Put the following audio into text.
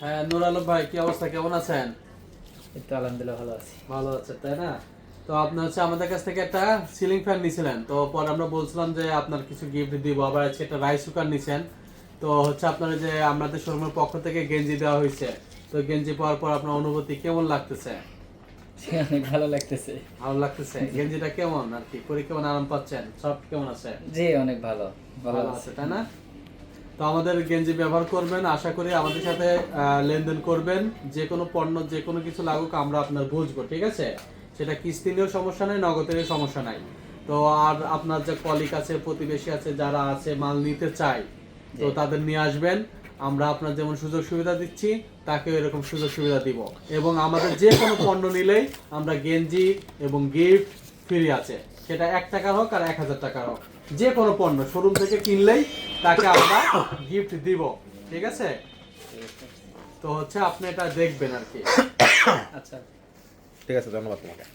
হ্যাঁ, নূর আলম ভাই, কি অবস্থা, কেমন আছেন? এই তো আলহামদুলিল্লাহ ভালো আছি। ভালো আছে তাই না? তো আপনি আমাদের কাছ থেকে একটা সিলিং ফ্যান নিছিলেন, তো পরে আমরা বলছিলাম যে আপনার কিছু গিফট দিব, আবার একটা রাইস কুকার নিছেন। তো আপনার যে আমাদের শোরুমের পক্ষ থেকে গেঞ্জি দেওয়া হয়েছে, তো গেঞ্জি পাওয়ার পর আপনার অনুভূতি কেমন লাগতেছে? অনেক ভালো লাগতেছে। ভালো লাগতেছে? গেঞ্জিটা কেমন আর কি পরে, কেমন আরাম পাচ্ছেন, সব কেমন আছে? জি অনেক ভালো ভালো ভালো আছে। আছে তাই না? তো আমাদের গেঞ্জি ব্যবহার করবেন, আশা করি আমাদের সাথে লেনদেন করবেন। যে কোনো পণ্য, যে কোনো কিছু লাগুক, আমরা আপনার বুঝবো, ঠিক আছে? সেটা কিস্তি নিয়েও সমস্যা নাই, নগদের সমস্যা নাই। তো আর আপনার যে কলিগ আছে, প্রতিবেশী আছে, যারা আছে মাল নিতে চায়, তো তাদের নিয়ে আসবেন। আমরা আপনার যেমন সুযোগ সুবিধা দিচ্ছি, তাকে এরকম সুযোগ সুবিধা দিব। এবং আমাদের যে কোনো পণ্য নিলেই আমরা গেঞ্জি এবং গিফট ফ্রি আছে, সেটা 1 টাকার হোক আর 1000 টাকার হোক। যে কোনো পণ্য শোরুম থেকে কিনলেই তাকে আমরা গিফট দিব, ঠিক আছে? তো আপনি এটা দেখবেন আর কি। আচ্ছা ঠিক আছে, ধন্যবাদ তোমাকে।